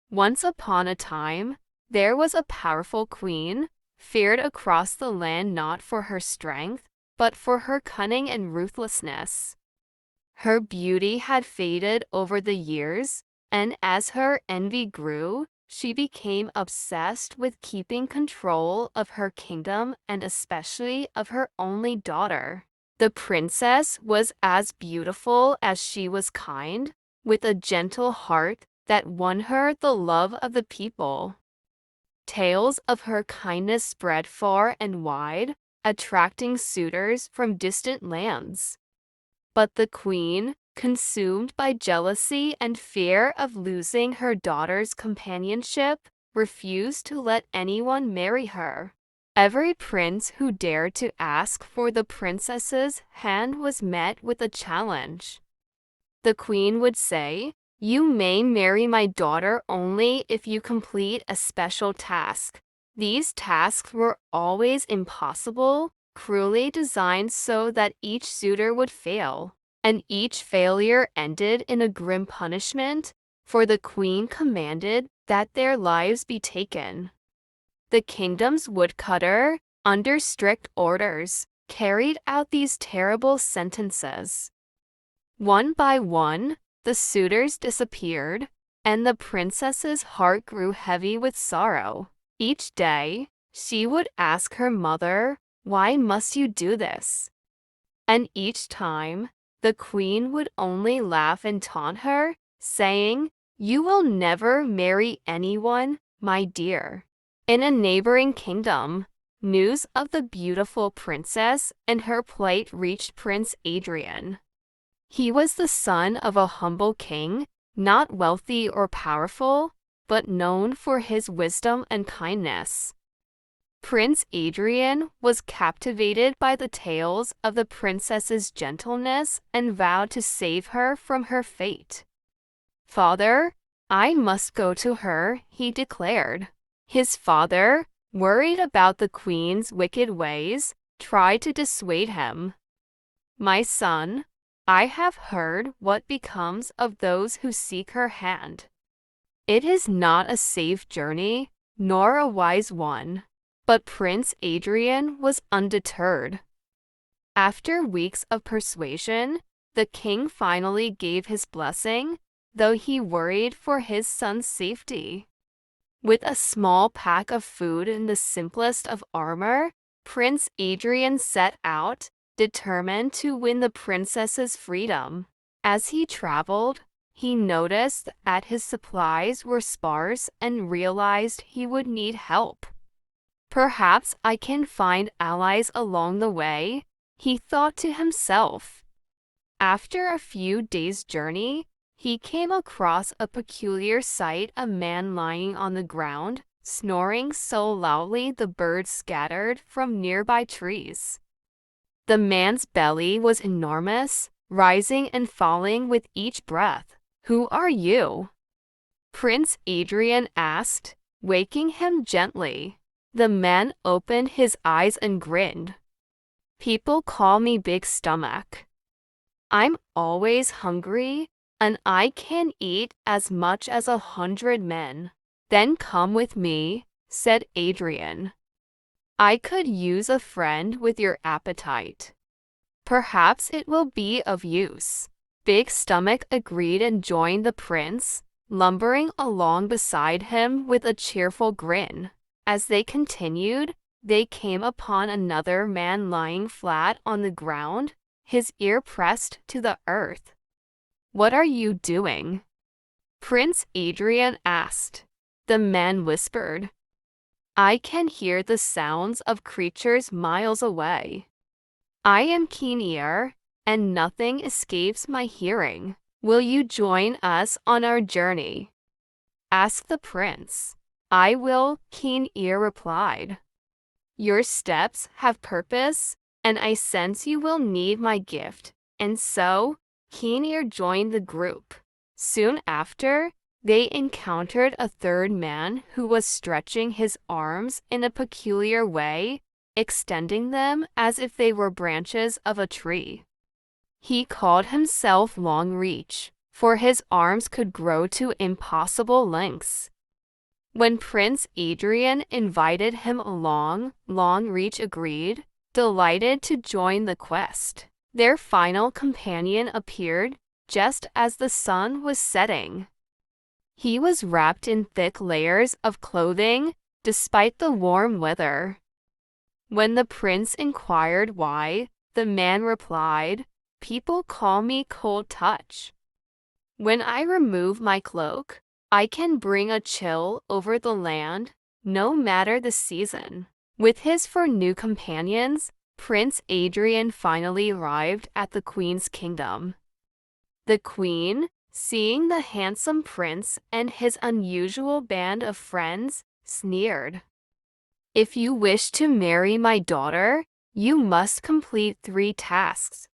Once upon a time, there was a powerful queen, feared across the land not for her strength, but for her cunning and ruthlessness. Her beauty had faded over the years, and as her envy grew, she became obsessed with keeping control of her kingdom and especially of her only daughter. The princess was as beautiful as she was kind, with a gentle heart that won her the love of the people. Tales of her kindness spread far and wide, attracting suitors from distant lands. But the queen, consumed by jealousy and fear of losing her daughter's companionship, refused to let anyone marry her. Every prince who dared to ask for the princess's hand was met with a challenge. The queen would say, "You may marry my daughter only if you complete a special task." These tasks were always impossible, cruelly designed so that each suitor would fail, and each failure ended in a grim punishment, for the queen commanded that their lives be taken. The kingdom's woodcutter, under strict orders, carried out these terrible sentences. One by one, the suitors disappeared, and the princess's heart grew heavy with sorrow. Each day, she would ask her mother, "Why must you do this?" And each time, the queen would only laugh and taunt her, saying, "You will never marry anyone, my dear." In a neighboring kingdom, news of the beautiful princess and her plight reached Prince Adrian. He was the son of a humble king, not wealthy or powerful, but known for his wisdom and kindness. Prince Adrian was captivated by the tales of the princess's gentleness and vowed to save her from her fate. "Father, I must go to her," he declared. His father, worried about the queen's wicked ways, tried to dissuade him. "My son, I have heard what becomes of those who seek her hand. It is not a safe journey, nor a wise one." But Prince Adrian was undeterred. After weeks of persuasion, the king finally gave his blessing, though he worried for his son's safety. With a small pack of food and the simplest of armor, Prince Adrian set out, determined to win the princess's freedom. As he traveled, he noticed that his supplies were sparse and realized he would need help. "Perhaps I can find allies along the way," he thought to himself. After a few days' journey, he came across a peculiar sight: a man lying on the ground, snoring so loudly the birds scattered from nearby trees. The man's belly was enormous, rising and falling with each breath. "Who are you?" Prince Adrian asked, waking him gently. The man opened his eyes and grinned. "People call me Big Stomach. I'm always hungry, and I can eat as much as 100 men." "Then come with me," said Adrian. "I could use a friend with your appetite. Perhaps it will be of use." Big Stomach agreed and joined the prince, lumbering along beside him with a cheerful grin. As they continued, they came upon another man lying flat on the ground, his ear pressed to the earth. "What are you doing?" Prince Adrian asked. The man whispered, "I can hear the sounds of creatures miles away. I am keen-ear, and nothing escapes my hearing. Will you join us on our journey?" asked the prince. "I will," Keen-Ear replied. "Your steps have purpose, and I sense you will need my gift." And so, Keen-Ear joined the group. Soon after, they encountered a third man who was stretching his arms in a peculiar way, extending them as if they were branches of a tree. He called himself Long Reach, for his arms could grow to impossible lengths. When Prince Adrian invited him along, Longreach agreed, delighted to join the quest. Their final companion appeared just as the sun was setting. He was wrapped in thick layers of clothing, despite the warm weather. When the prince inquired why, the man replied, "People call me Cold Touch. When I remove my cloak, I can bring a chill over the land, no matter the season." With his 4 new companions, Prince Adrian finally arrived at the queen's kingdom. The queen, seeing the handsome prince and his unusual band of friends, sneered. "If you wish to marry my daughter, you must complete 3 tasks.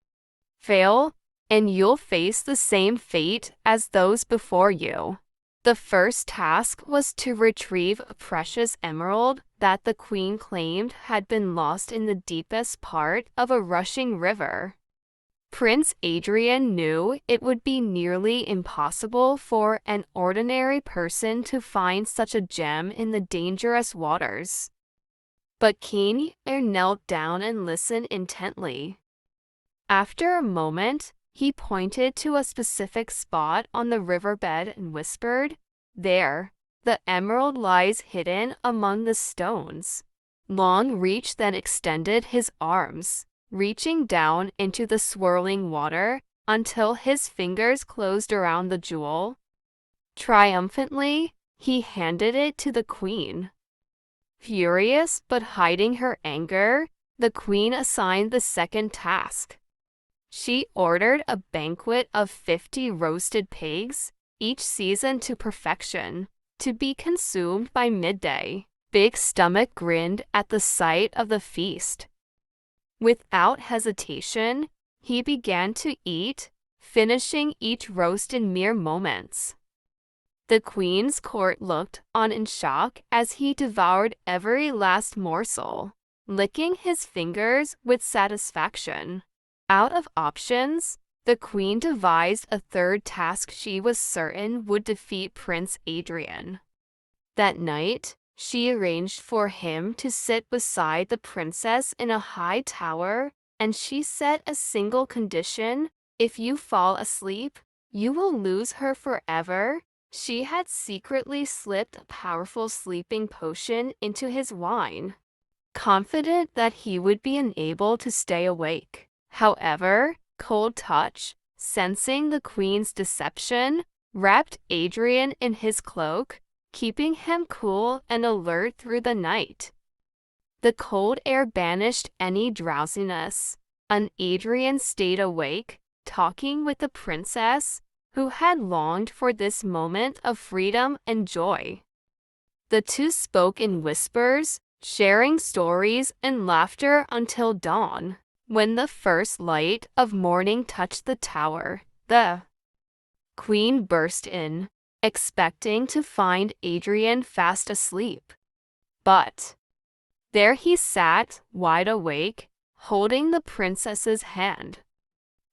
Fail, and you'll face the same fate as those before you." The first task was to retrieve a precious emerald that the queen claimed had been lost in the deepest part of a rushing river. Prince Adrian knew it would be nearly impossible for an ordinary person to find such a gem in the dangerous waters. But King Air knelt down and listened intently. After a moment, he pointed to a specific spot on the riverbed and whispered, "There, the emerald lies hidden among the stones." Longreach then extended his arms, reaching down into the swirling water until his fingers closed around the jewel. Triumphantly, he handed it to the queen. Furious but hiding her anger, the queen assigned the second task. She ordered a banquet of 50 roasted pigs, each seasoned to perfection, to be consumed by midday. Big Stomach grinned at the sight of the feast. Without hesitation, he began to eat, finishing each roast in mere moments. The queen's court looked on in shock as he devoured every last morsel, licking his fingers with satisfaction. Out of options, the queen devised a third task she was certain would defeat Prince Adrian. That night, she arranged for him to sit beside the princess in a high tower, and she set a single condition: if you fall asleep, you will lose her forever. She had secretly slipped a powerful sleeping potion into his wine, confident that he would be unable to stay awake. However, Cold Touch, sensing the queen's deception, wrapped Adrian in his cloak, keeping him cool and alert through the night. The cold air banished any drowsiness, and Adrian stayed awake, talking with the princess, who had longed for this moment of freedom and joy. The 2 spoke in whispers, sharing stories and laughter until dawn. When the first light of morning touched the tower, the queen burst in, expecting to find Adrian fast asleep. But there he sat, wide awake, holding the princess's hand.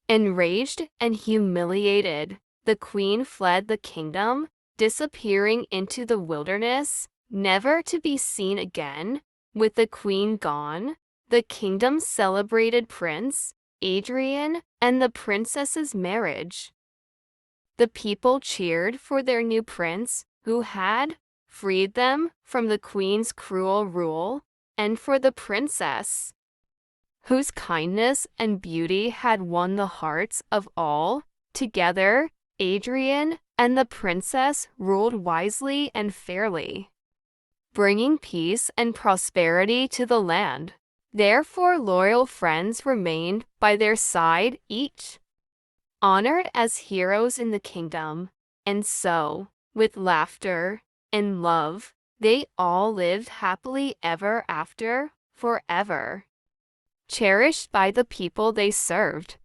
Enraged and humiliated, the queen fled the kingdom, disappearing into the wilderness, never to be seen again. With the queen gone, the kingdom celebrated Prince Adrian and the princess's marriage. The people cheered for their new prince, who had freed them from the queen's cruel rule, and for the princess, whose kindness and beauty had won the hearts of all. Together, Adrian and the princess ruled wisely and fairly, bringing peace and prosperity to the land. Their 4 loyal friends remained by their side, each honored as heroes in the kingdom, and so, with laughter and love, they all lived happily ever after, forever, cherished by the people they served.